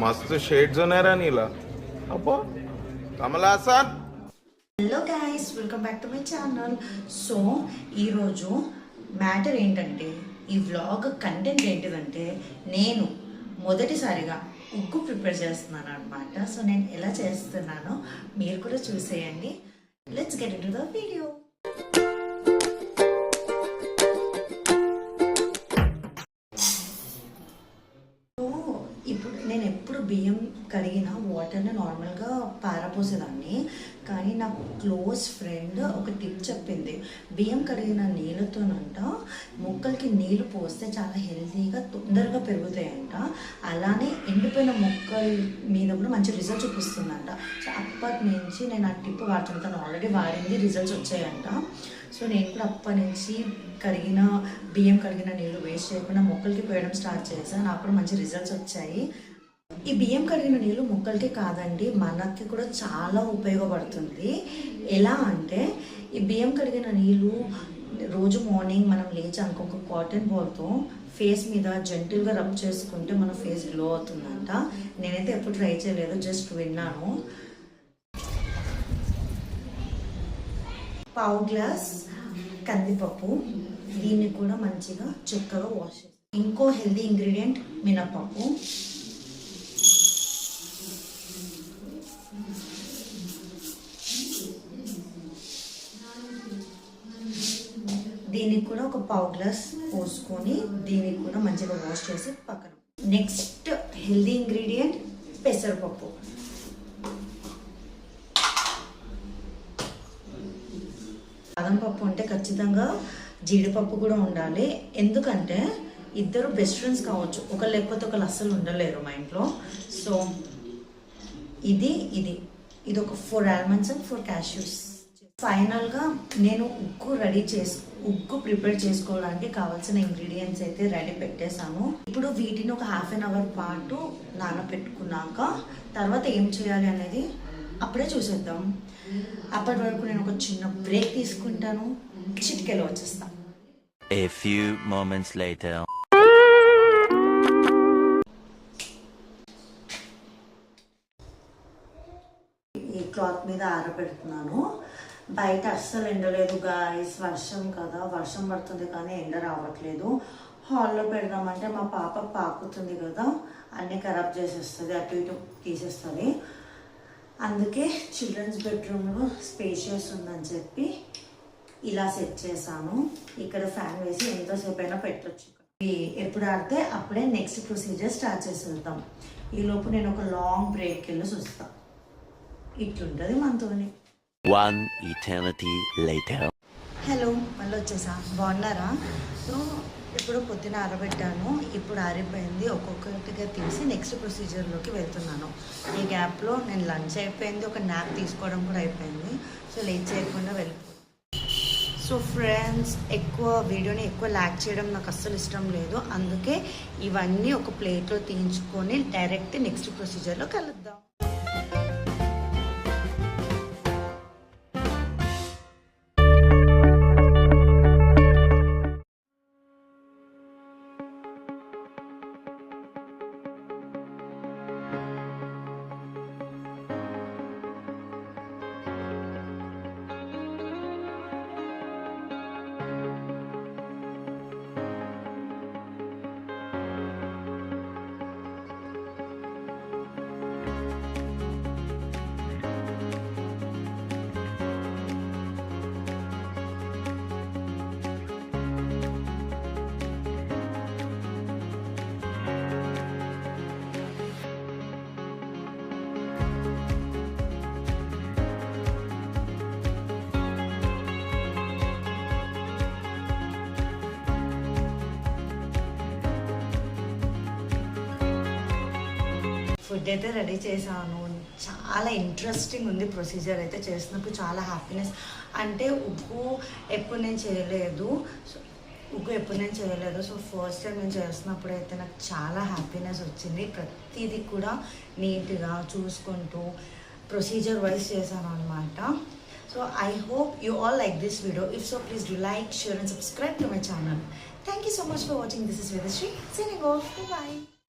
मस्त शेड्स ఉన్నాయరా నీలా అబ్బో Kamal Haasan. Hello guys, welcome back to my channel. So ఈరోజు మ్యాటర్ ఏంటంటే, ఈ వ్లాగ్ కంటెంట్ ఏంటిదంటే, నేను మొదటిసారిగా ఉగ్గు ప్రిపేర్ చేస్తున్నాను అనమాట. సో నేను ఎలా చేస్తున్నానో మీరు కూడా చూసేయండి. Let's get into the video. ఇప్పుడు నేను ఎప్పుడు బియ్యం కడిగిన వాటర్ని నార్మల్గా పారపోసేదాన్ని, కానీ నాకు క్లోజ్ ఫ్రెండ్ ఒక టిప్ చెప్పింది. బియ్యం కడిగిన నీళ్ళతోనంట మొక్కలకి నీళ్ళు పోస్తే చాలా హెల్తీగా తొందరగా పెరుగుతాయంట. అలానే ఎండిపోయిన మొక్కల మీద కూడా మంచి రిజల్ట్ చూపిస్తుందంట. సో అప్పటి నుంచి నేను ఆ టిప్ వాడుతుంటాను. ఆల్రెడీ వాడింది, రిజల్ట్స్ వచ్చాయంట. సో నేను కూడా అప్పటి నుంచి బియ్యం కడిగిన నీళ్ళు వేస్ట్ చేయకుండా మొక్కలకి పోయడం స్టార్ట్ చేశాను. నాకు కూడా మంచి రిజల్ట్స్ వచ్చాయి. ఈ బియ్యం కడిగిన నీళ్ళు మొక్కలకి కాదండి, మనకి కూడా చాలా ఉపయోగపడుతుంది. ఎలా అంటే, ఈ బియ్యం కడిగిన నీళ్ళు రోజు మార్నింగ్ మనం లేచి ఒక కాటన్ బాల్తో ఫేస్ మీద జెంటిల్గా రబ్ చేసుకుంటే మన ఫేస్ గ్లో అవుతుందంట. నేనైతే ఎప్పుడు ట్రై చేయలేదు, జస్ట్ విన్నాను. పావు గ్లాస్ కందిపప్పు, దీన్ని కూడా మంచిగా చక్కగా వాష్ చేస్తాం. ఇంకో హెల్దీ ఇంగ్రీడియంట్ మినపప్పు, దీనికి కూడా ఒక పావు గ్లాస్ పోసుకొని దీనికి కూడా మంచిగా వాష్ చేసి పక్కన. నెక్స్ట్ హెల్దీ ఇంగ్రీడియంట్ పెసరపప్పు. బాదం పప్పు అంటే ఖచ్చితంగా జీడిపప్పు కూడా ఉండాలి. ఎందుకంటే ఇద్దరు బెస్ట్ ఫ్రెండ్స్ కావచ్చు, ఒకరు లేకపోతే ఒకరు అస్సలు ఉండలేరు మా ఇంట్లో. సో ఇది ఒక 4 ఆల్మండ్స్ అండ్ 4 క్యాష్యూస్. ఫైనల్గా నేను ఉగ్గు ప్రిపేర్ చేసుకోవడానికి కావాల్సిన ఇంగ్రీడియంట్స్ అయితే రెడీ పెట్టేశాను. ఇప్పుడు వీటిని ఒక ½ అన్ అవర్ పాటు నానబెట్టుకున్నాక తర్వాత ఏం చేయాలి అనేది అప్పుడే చూసేద్దాం. అప్పటి వరకు నేను ఒక చిన్న బ్రేక్ తీసుకుంటాను, చిటికెలో వచ్చేస్తాను. A few moments later. ఈ క్లాత్ మీద ఆరబెడుతున్నాను. బయట అస్సలు ఎండలేదు గాయస్, వర్షం కదా, వర్షం పడుతుంది కానీ ఎండ రావట్లేదు. హాల్లో పెడదామంటే మా పాప పాకుతుంది కదా, అన్నీ ఖరాబ్ చేసేస్తుంది, అటు ఇటు తీసేస్తుంది. అందుకే చిల్డ్రన్స్ బెడ్రూమ్లో స్పేషియస్ ఉందని చెప్పి ఇలా సెట్ చేశాను. ఇక్కడ ఫ్యాన్ వేసి ఎంతోసేపు అయినా పెట్టచ్చు. ఎప్పుడు ఆడితే అప్పుడే నెక్స్ట్ ప్రొసీజర్ స్టార్ట్ చేసేద్దాం. ఈలోపు నేను ఒక లాంగ్ బ్రేక్ వెళ్ళి చూస్తాను. ఇట్లుంటుంది మనతోని. One eternity later. హలో, మళ్ళీ వచ్చేసా. బాగున్నారా? సో ఇప్పుడు పొద్దున ఆరబెట్టాను, ఇప్పుడు ఆరిపోయింది. ఒక్కొక్కటిగా తీసి నెక్స్ట్ ప్రొసీజర్లోకి వెళ్తున్నాను. ఈ గ్యాప్లో నేను లంచ్ అయిపోయింది, ఒక న్యాప్ తీసుకోవడం కూడా అయిపోయింది. సో లేట్ చేయకుండా వెళ్ళిపోయింది. సో ఫ్రెండ్స్, వీడియోని ఎక్కువ లాగ్ చేయడం నాకు అస్సలు ఇష్టం లేదు. అందుకే ఇవన్నీ ఒక ప్లేట్లో తీయించుకొని డైరెక్ట్ నెక్స్ట్ ప్రొసీజర్లో కలుద్దాం. ఫుడ్ అయితే రెడీ చేశాను. చాలా ఇంట్రెస్టింగ్ ఉంది ప్రొసీజర్ అయితే. చేసినప్పుడు చాలా హ్యాపీనెస్. అంటే ఉగ్గు ఎప్పుడు నేను చేయలేదు, సో ఫస్ట్ టైం నేను చేసినప్పుడు అయితే నాకు చాలా హ్యాపీనెస్ వచ్చింది. ప్రతిదీ కూడా నీట్గా చూసుకుంటూ ప్రొసీజర్ వైజ్ చేశాను అనమాట. So I hope you all like this video. If so please do like, share and subscribe to my channel. Thank you so much for watching. This is Vedasri signing off. Bye.